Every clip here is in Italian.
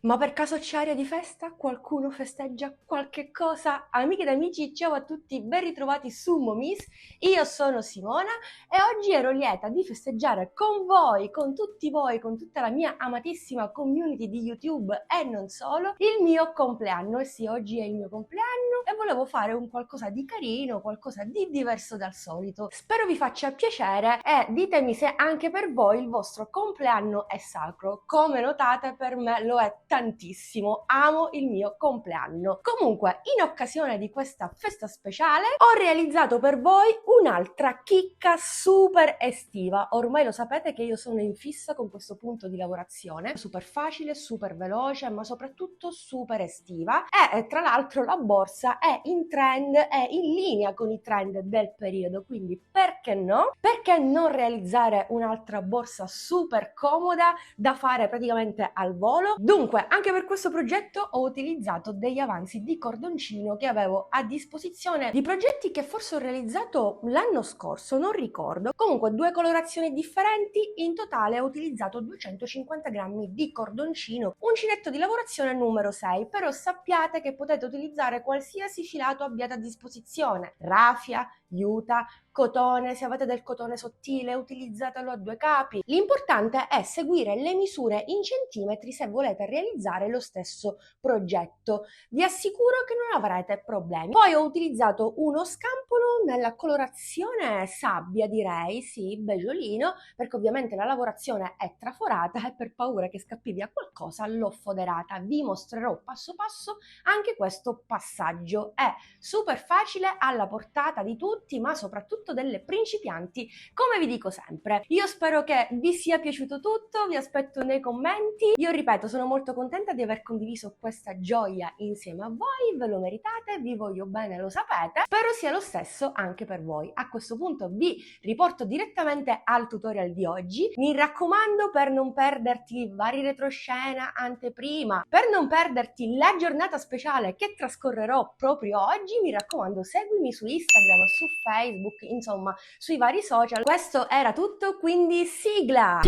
Ma per caso c'è aria di festa? Qualcuno festeggia qualche cosa? Amiche ed amici, ciao a tutti, ben ritrovati su Momis. Io sono Simona e oggi ero lieta di festeggiare con voi, con tutti voi, con tutta la mia amatissima community di YouTube e non solo, il mio compleanno. E sì, oggi è il mio compleanno e volevo fare un qualcosa di carino, qualcosa di diverso dal solito. Spero vi faccia piacere e ditemi se anche per voi il vostro compleanno è sacro. Come notate, per me lo è tantissimo, amo il mio compleanno. Comunque, in occasione di questa festa speciale ho realizzato per voi un'altra chicca super estiva. Ormai lo sapete che io sono in fissa con questo punto di lavorazione, super facile, super veloce, ma soprattutto super estiva. E tra l'altro la borsa è in trend, è in linea con i trend del periodo, quindi perché no? Perché non realizzare un'altra borsa super comoda da fare praticamente al volo? Dunque, anche per questo progetto ho utilizzato degli avanzi di cordoncino che avevo a disposizione, di progetti che forse ho realizzato l'anno scorso, non ricordo. Comunque, due colorazioni differenti, in totale ho utilizzato 250 grammi di cordoncino, uncinetto di lavorazione numero 6, però sappiate che potete utilizzare qualsiasi filato abbiate a disposizione, raffia, juta, cotone. Se avete del cotone sottile utilizzatelo a due capi. L'importante è seguire le misure in centimetri se volete realizzare lo stesso progetto. Vi assicuro che non avrete problemi. Poi ho utilizzato uno scampolo nella colorazione sabbia, direi, sì, beggiolino, perché ovviamente la lavorazione è traforata e per paura che scappi via qualcosa l'ho foderata. Vi mostrerò passo passo anche questo passaggio. È super facile, alla portata di tutti, ma soprattutto delle principianti, come vi dico sempre. Io spero che vi sia piaciuto tutto, vi aspetto nei commenti. Io ripeto, sono molto contenta di aver condiviso questa gioia insieme a voi, ve lo meritate, vi voglio bene, lo sapete. Spero sia lo stesso anche per voi. A questo punto vi riporto direttamente al tutorial di oggi. Mi raccomando, per non perderti vari retroscena, anteprima, per non perderti la giornata speciale che trascorrerò proprio oggi, mi raccomando, seguimi su Instagram, su Facebook, insomma, sui vari social. Questo era tutto, quindi sigla!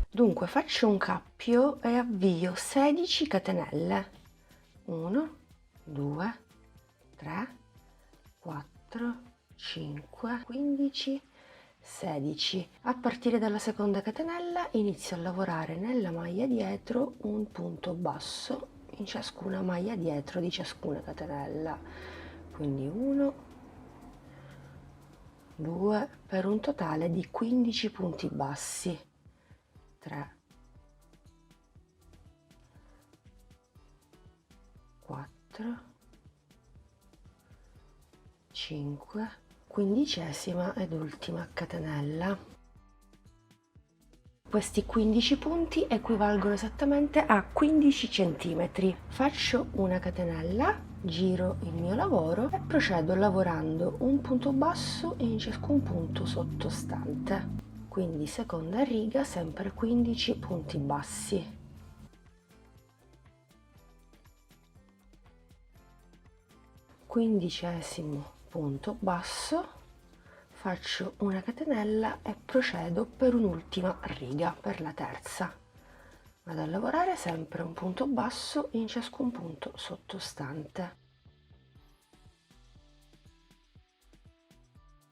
Dunque faccio un cappio e avvio 16 catenelle. 1, 2, 3, 4, 5, 15, 16. A partire dalla seconda catenella inizio a lavorare nella maglia dietro un punto basso in ciascuna maglia dietro di ciascuna catenella. Quindi 1, 2, per un totale di 15 punti bassi. 3, 4, 5, quindicesima ed ultima catenella. Questi 15 punti equivalgono esattamente a 15 centimetri. Faccio una catenella, giro il mio lavoro e procedo lavorando un punto basso in ciascun punto sottostante. Quindi seconda riga, sempre 15 punti bassi. Quindicesimo punto basso, faccio una catenella e procedo per un'ultima riga, per la terza. Vado a lavorare sempre un punto basso in ciascun punto sottostante.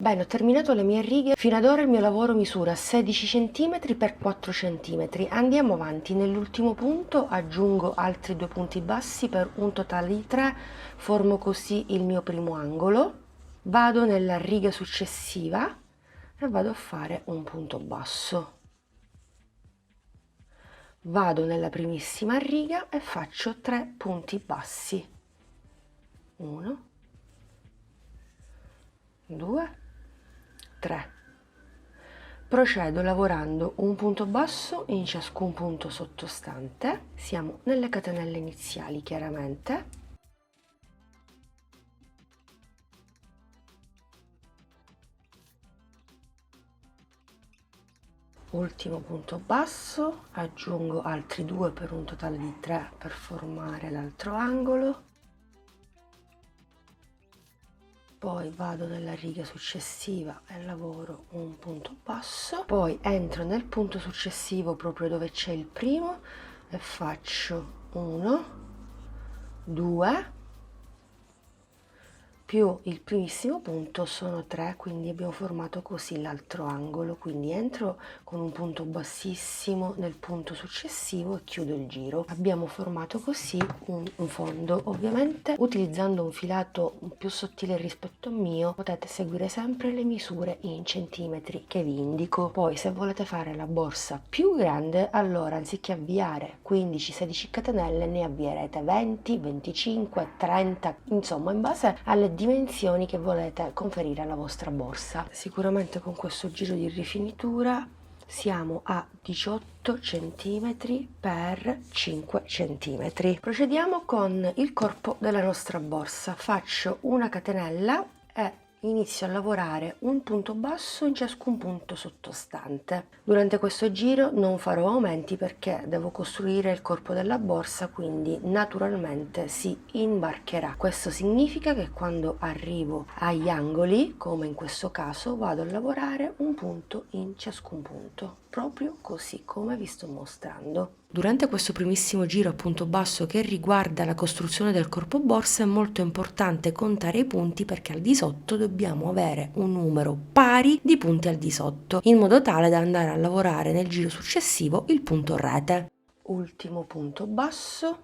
Bene, ho terminato le mie righe. Fino ad ora il mio lavoro misura 16 cm x 4 cm. Andiamo avanti. Nell'ultimo punto aggiungo altri 2 punti bassi per un totale di 3. Formo così il mio primo angolo. Vado nella riga successiva e vado a fare un punto basso. Vado nella primissima riga e faccio 3 punti bassi. 1, 2, 3. Procedo lavorando un punto basso in ciascun punto sottostante. Siamo nelle catenelle iniziali, chiaramente. Ultimo punto basso, aggiungo altri 2 per un totale di 3 per formare l'altro angolo. poi vado nella riga successiva e lavoro un punto basso, poi entro nel punto successivo proprio dove c'è il primo e faccio 1, 2 più il primissimo punto sono 3, quindi abbiamo formato così l'altro angolo. Quindi entro con un punto bassissimo nel punto successivo e chiudo il giro. Abbiamo formato così un fondo. Ovviamente utilizzando un filato più sottile rispetto al mio potete seguire sempre le misure in centimetri che vi indico. Poi se volete fare la borsa più grande, allora anziché avviare 15-16 catenelle ne avvierete 20, 25, 30, insomma in base alle dimensioni che volete conferire alla vostra borsa. Sicuramente con questo giro di rifinitura siamo a 18 cm per 5 cm. Procediamo con il corpo della nostra borsa. Faccio una catenella e inizio a lavorare un punto basso in ciascun punto sottostante. Durante questo giro non farò aumenti perché devo costruire il corpo della borsa, quindi naturalmente si imbarcherà. Questo significa che quando arrivo agli angoli, come in questo caso, vado a lavorare un punto in ciascun punto, proprio così come vi sto mostrando. Durante questo primissimo giro a punto basso che riguarda la costruzione del corpo borsa è molto importante contare i punti, perché al di sotto dobbiamo avere un numero pari di punti al di sotto, in modo tale da andare a lavorare nel giro successivo il punto rete. Ultimo punto basso,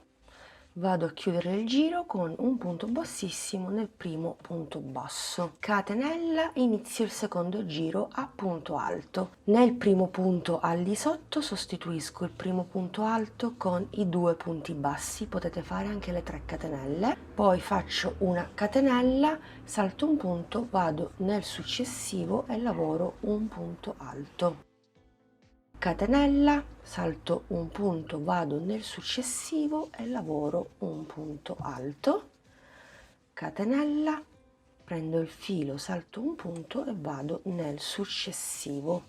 vado a chiudere il giro con un punto bassissimo nel primo punto basso. Catenella, inizio il secondo giro a punto alto. Nel primo punto al di sotto sostituisco il primo punto alto con i 2 punti bassi, potete fare anche le 3 catenelle. Poi faccio una catenella, salto un punto, vado nel successivo e lavoro un punto alto. Catenella, salto un punto, vado nel successivo e lavoro un punto alto. Catenella, prendo il filo, salto un punto e vado nel successivo.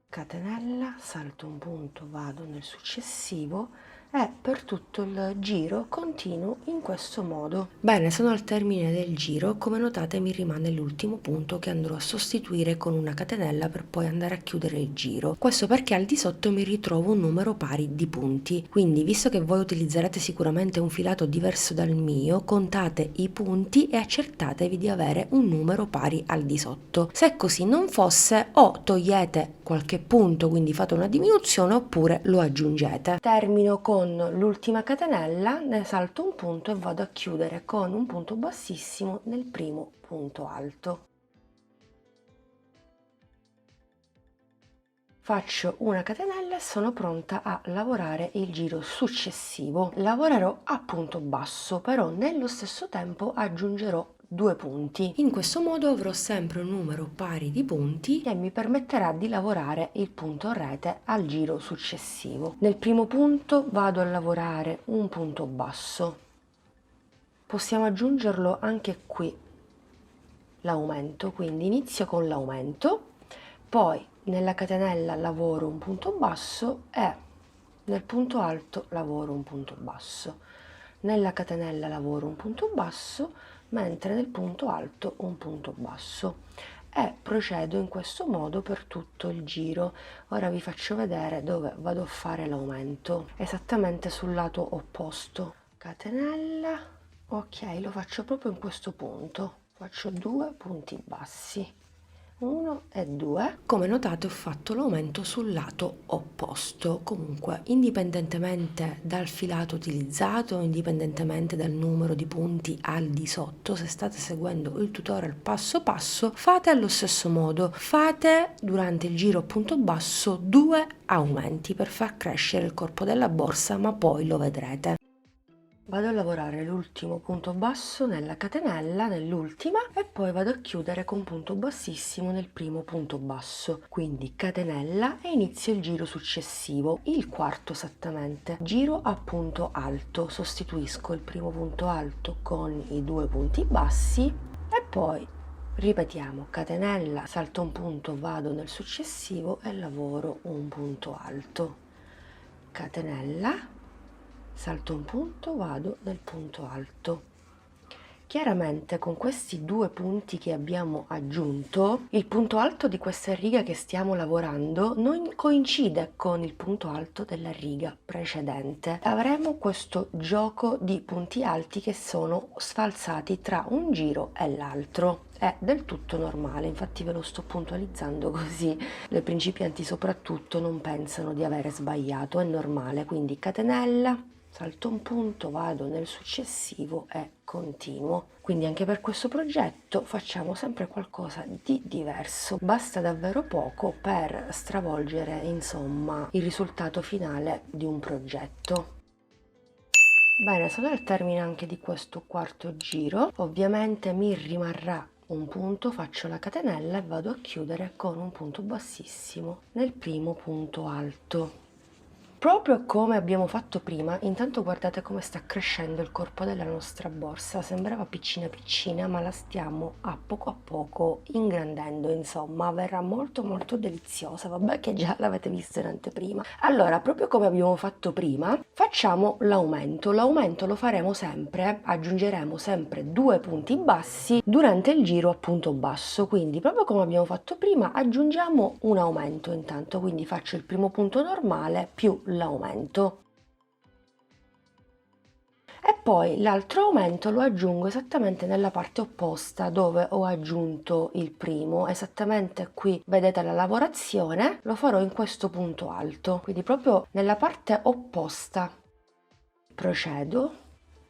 Catenella, salto un punto, vado nel successivo e per tutto il giro continuo in questo modo. Bene, sono al termine del giro. Come notate mi rimane l'ultimo punto che andrò a sostituire con una catenella per poi andare a chiudere il giro. Questo perché al di sotto mi ritrovo un numero pari di punti, quindi visto che voi utilizzerete sicuramente un filato diverso dal mio, contate i punti e accertatevi di avere un numero pari al di sotto. Se così non fosse, o togliete qualche punto, quindi fate una diminuzione, oppure lo aggiungete. Termino con l'ultima catenella, ne salto un punto e vado a chiudere con un punto bassissimo nel primo punto alto. Faccio una catenella e sono pronta a lavorare il giro successivo. Lavorerò a punto basso, però nello stesso tempo aggiungerò 2 punti. In questo modo avrò sempre un numero pari di punti che mi permetterà di lavorare il punto rete al giro successivo. Nel primo punto vado a lavorare un punto basso. Possiamo aggiungerlo anche qui, l'aumento, quindi inizio con l'aumento, poi nella catenella lavoro un punto basso e nel punto alto lavoro un punto basso. Nella catenella lavoro un punto basso, mentre nel punto alto un punto basso, e procedo in questo modo per tutto il giro. Ora vi faccio vedere dove vado a fare l'aumento, esattamente sul lato opposto. Catenella, ok, lo faccio proprio in questo punto, faccio 2 punti bassi, 1 e 2. Come notate ho fatto l'aumento sul lato opposto. Comunque, indipendentemente dal filato utilizzato, indipendentemente dal numero di punti al di sotto, se state seguendo il tutorial passo passo, fate allo stesso modo. Fate durante il giro punto basso 2 aumenti per far crescere il corpo della borsa, ma poi lo vedrete. Vado a lavorare l'ultimo punto basso nella catenella, nell'ultima, e poi vado a chiudere con punto bassissimo nel primo punto basso. Quindi catenella e inizio il giro successivo, il quarto esattamente. Giro a punto alto, sostituisco il primo punto alto con i 2 punti bassi e poi ripetiamo catenella, salto un punto, vado nel successivo e lavoro un punto alto. Catenella, salto un punto, vado nel punto alto, Chiaramente con questi due punti che abbiamo aggiunto, il punto alto di questa riga che stiamo lavorando non coincide con il punto alto della riga precedente. Avremo questo gioco di punti alti che sono sfalsati tra un giro e l'altro. È del tutto normale, infatti ve lo sto puntualizzando così le principianti soprattutto non pensano di avere sbagliato, è normale. Quindi catenella, salto un punto, vado nel successivo e continuo. Quindi anche per questo progetto facciamo sempre qualcosa di diverso. Basta davvero poco per stravolgere, insomma, il risultato finale di un progetto. Bene, sono al termine anche di questo quarto giro. Ovviamente mi rimarrà un punto, faccio la catenella e vado a chiudere con un punto bassissimo nel primo punto alto. Proprio come abbiamo fatto prima, intanto guardate come sta crescendo il corpo della nostra borsa, sembrava piccina piccina ma la stiamo a poco ingrandendo, insomma verrà molto deliziosa, vabbè che già l'avete visto in anteprima. Allora, proprio come abbiamo fatto prima, facciamo l'aumento lo faremo sempre, aggiungeremo sempre due punti bassi durante il giro a punto basso, quindi proprio come abbiamo fatto prima aggiungiamo un aumento intanto, quindi faccio il primo punto normale più l'aumento e poi l'altro aumento lo aggiungo esattamente nella parte opposta dove ho aggiunto il primo, esattamente qui vedete la lavorazione, lo farò in questo punto alto, quindi proprio nella parte opposta. Procedo,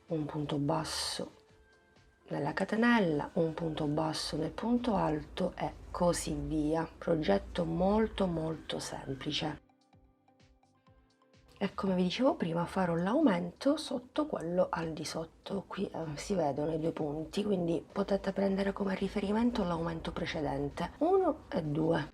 un punto basso nella catenella, un punto basso nel punto alto e così via. Progetto molto semplice. E come vi dicevo prima farò l'aumento sotto quello al di sotto, qui si vedono i due punti, quindi potete prendere come riferimento l'aumento precedente, 1 e 2.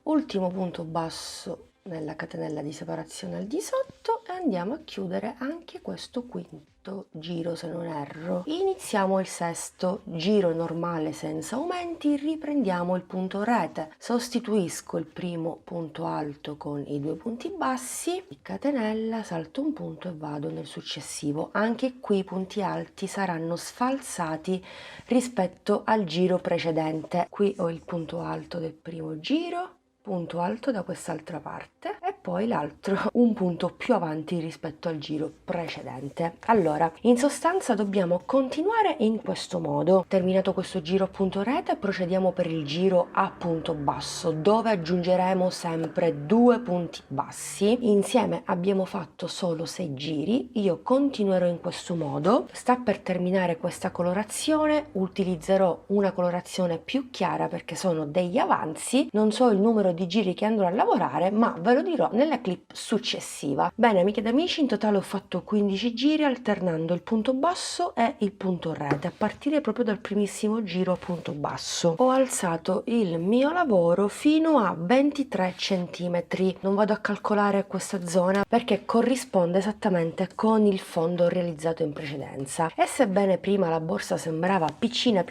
Ultimo punto basso nella catenella di separazione al di sotto e andiamo a chiudere anche questo quinto giro se non erro. Iniziamo il sesto giro normale senza aumenti, riprendiamo il punto rete, sostituisco il primo punto alto con i due punti bassi, catenella, salto un punto e vado nel successivo. Anche qui i punti alti saranno sfalsati rispetto al giro precedente. Qui ho il punto alto del primo giro, punto alto da quest'altra parte e poi l'altro un punto più avanti rispetto al giro precedente. Allora, in sostanza dobbiamo continuare in questo modo. Terminato questo giro a punto rete, procediamo per il giro a punto basso, dove aggiungeremo sempre due punti bassi. Insieme abbiamo fatto solo 6 giri, io continuerò in questo modo. Sta per terminare questa colorazione, utilizzerò una colorazione più chiara perché sono degli avanzi, non so il numero di giri che andrò a lavorare, ma ve lo dirò nella clip successiva. Bene amiche ed amici, in totale ho fatto 15 giri alternando il punto basso e il punto rete a partire proprio dal primissimo giro a punto basso. Ho alzato il mio lavoro fino a 23 centimetri. Non vado a calcolare questa zona perché corrisponde esattamente con il fondo realizzato in precedenza e sebbene prima la borsa sembrava piccina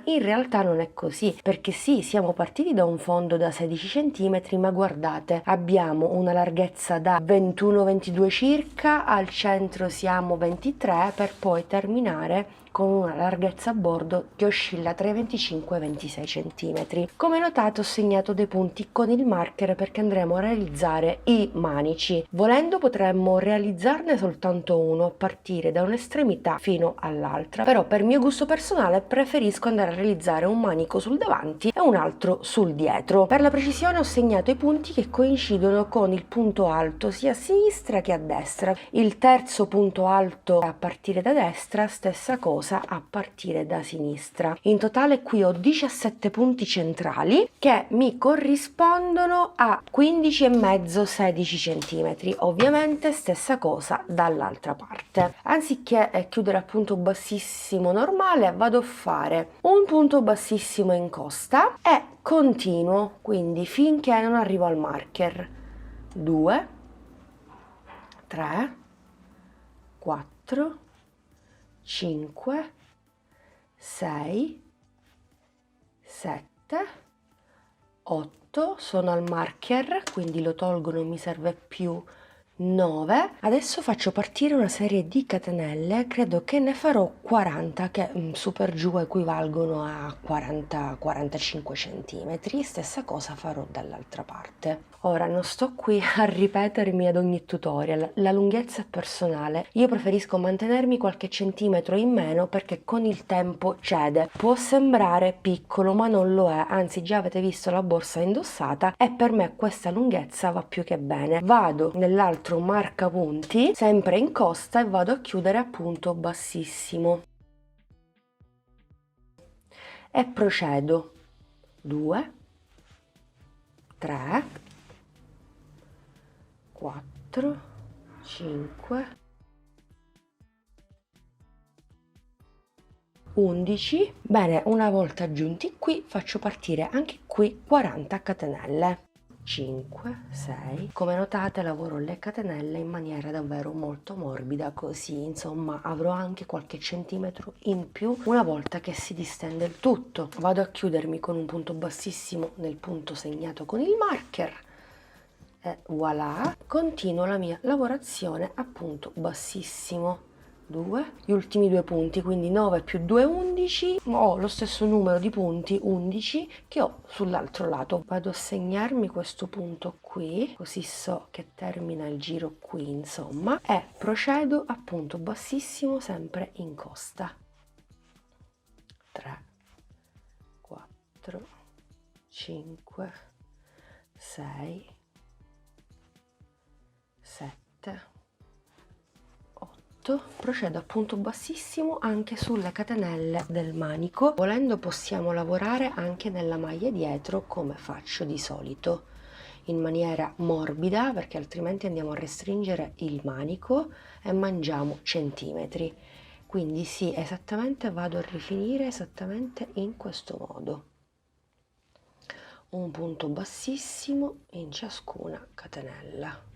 in realtà non è così, perché sì, siamo partiti da un fondo da 16 centimetri, ma guardate, abbiamo una larghezza da 21-22 circa, al centro siamo 23 per poi terminare con una larghezza a bordo che oscilla tra i 25 e i 26 cm. Come notate ho segnato dei punti con il marker perché andremo a realizzare i manici. Volendo potremmo realizzarne soltanto uno a partire da un'estremità fino all'altra, però per mio gusto personale preferisco andare a realizzare un manico sul davanti e un altro sul dietro. Per la precisione ho segnato i punti che coincidono con il punto alto sia a sinistra che a destra. Il terzo punto alto a partire da destra, stessa cosa a partire da sinistra. In totale qui ho 17 punti centrali che mi corrispondono a 15,5-16 cm. Ovviamente stessa cosa dall'altra parte. Anziché chiudere a punto bassissimo normale, vado a fare un punto bassissimo in costa e continuo, quindi finché non arrivo al marker. 2, 3, 4, 5, 6, 7, 8, sono al marker, quindi lo tolgo, non mi serve più. 9. Adesso faccio partire una serie di catenelle, credo che ne farò 40, che su per giù equivalgono a 40-45 centimetri. Stessa cosa farò dall'altra parte. Ora non sto qui a ripetermi ad ogni tutorial, la lunghezza è personale, io preferisco mantenermi qualche centimetro in meno perché con il tempo cede. Può sembrare piccolo ma non lo è, anzi già avete visto la borsa indossata e per me questa lunghezza va più che bene. Vado nell'altro marcapunti, sempre in costa, e vado a chiudere a punto bassissimo. E procedo. 2, 3, 4, 5, 11. Bene, una volta giunti qui faccio partire anche qui 40 catenelle. 5, 6. Come notate lavoro le catenelle in maniera davvero molto morbida, così insomma avrò anche qualche centimetro in più una volta che si distende il tutto. Vado a chiudermi con un punto bassissimo nel punto segnato con il marker e voilà, continuo la mia lavorazione a punto bassissimo. 2, gli ultimi due punti, quindi 9 più 2 11, ho lo stesso numero di punti 11 che ho sull'altro lato. Vado a segnarmi questo punto qui, così so che termina il giro qui insomma, e procedo a punto bassissimo sempre in costa. 3, 4, 5, 6, 7, 8. Procedo a punto bassissimo anche sulle catenelle del manico. Volendo possiamo lavorare anche nella maglia dietro come faccio di solito, in maniera morbida, perché altrimenti andiamo a restringere il manico e mangiamo centimetri. Quindi sì, esattamente vado a rifinire esattamente in questo modo. Un punto bassissimo in ciascuna catenella.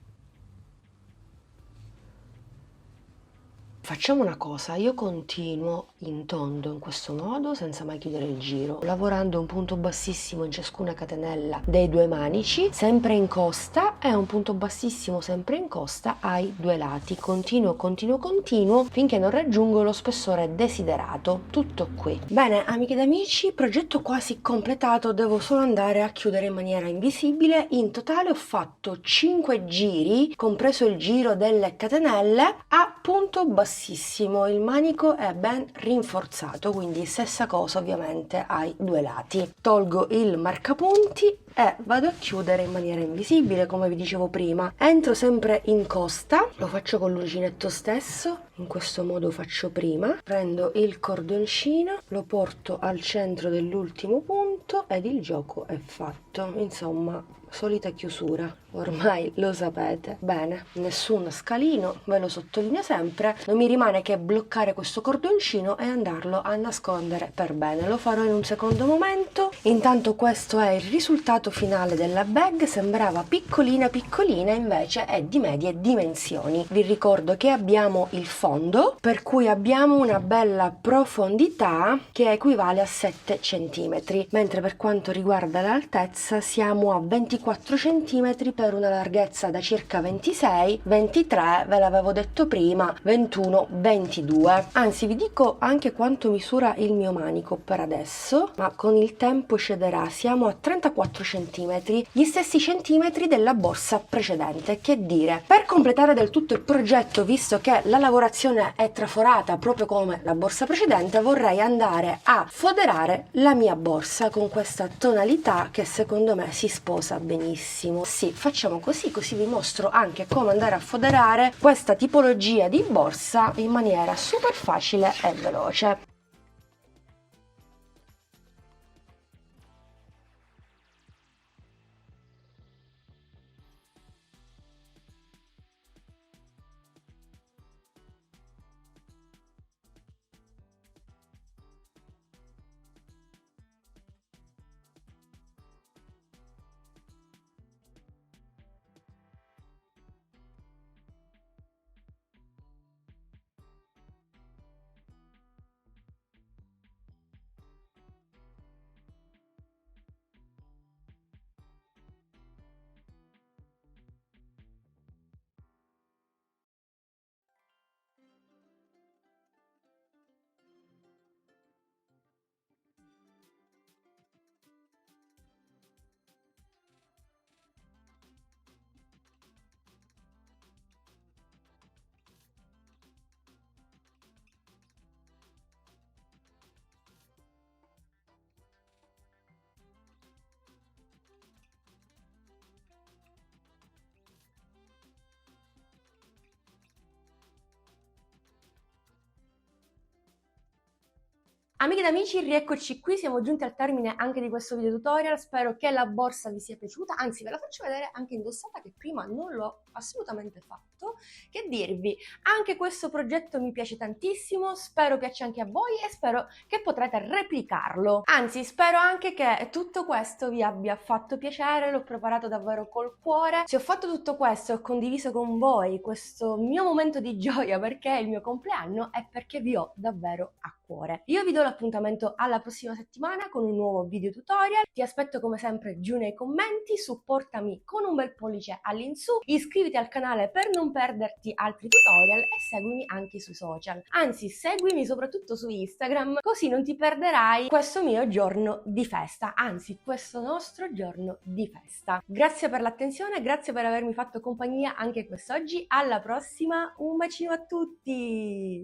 Facciamo una cosa, io continuo in tondo in questo modo senza mai chiudere il giro, lavorando un punto bassissimo in ciascuna catenella dei due manici, sempre in costa, e un punto bassissimo sempre in costa ai due lati. Continuo, continuo, continuo finché non raggiungo lo spessore desiderato. Tutto qui. Bene, amiche ed amici, progetto quasi completato, devo solo andare a chiudere in maniera invisibile. In totale ho fatto 5 giri, compreso il giro delle catenelle, a punto bassissimo. Il manico è ben rinforzato, quindi stessa cosa ovviamente ai due lati. Tolgo il marcapunti e vado a chiudere in maniera invisibile, come vi dicevo prima. Entro sempre in costa, lo faccio con l'uncinetto stesso, in questo modo faccio prima. Prendo il cordoncino, lo porto al centro dell'ultimo punto ed il gioco è fatto. Insomma, solita chiusura, ormai lo sapete. Bene, nessun scalino, ve lo sottolineo sempre. Non mi rimane che bloccare questo cordoncino e andarlo a nascondere per bene. Lo farò in un secondo momento. Intanto questo è il risultato finale della bag. Sembrava piccolina piccolina, invece è di medie dimensioni. Vi ricordo che abbiamo il fondo, per cui abbiamo una bella profondità che equivale a 7 cm, mentre per quanto riguarda l'altezza siamo a 24 cm per una larghezza da circa 26, 23, ve l'avevo detto prima, 21, 22. Anzi, vi dico anche quanto misura il mio manico per adesso, ma con il tempo cederà. Siamo a 34 cm, gli stessi centimetri della borsa precedente. Che dire, per completare del tutto il progetto, visto che la lavorazione è traforata proprio come la borsa precedente, vorrei andare a foderare la mia borsa con questa tonalità che secondo me si sposa benissimo. Sì, facciamo così, così vi mostro anche come andare a foderare questa tipologia di borsa in maniera super facile e veloce. Amiche ed amici, rieccoci qui, siamo giunti al termine anche di questo video tutorial, spero che la borsa vi sia piaciuta, anzi ve la faccio vedere anche indossata che prima non l'ho assolutamente fatto. Che dirvi, anche questo progetto mi piace tantissimo, spero piaccia anche a voi e spero che potrete replicarlo. Anzi, spero anche che tutto questo vi abbia fatto piacere, l'ho preparato davvero col cuore. Se ho fatto tutto questo e ho condiviso con voi questo mio momento di gioia perché è il mio compleanno, è perché vi ho davvero a cuore. Io vi do l'appuntamento alla prossima settimana con un nuovo video tutorial, ti aspetto come sempre giù nei commenti, supportami con un bel pollice all'insù, iscriviti al canale per non perderti altri tutorial e seguimi anche sui social. Anzi, seguimi soprattutto su Instagram, così non ti perderai questo mio giorno di festa, anzi questo nostro giorno di festa. Grazie per l'attenzione, grazie per avermi fatto compagnia anche quest'oggi, alla prossima, un bacino a tutti!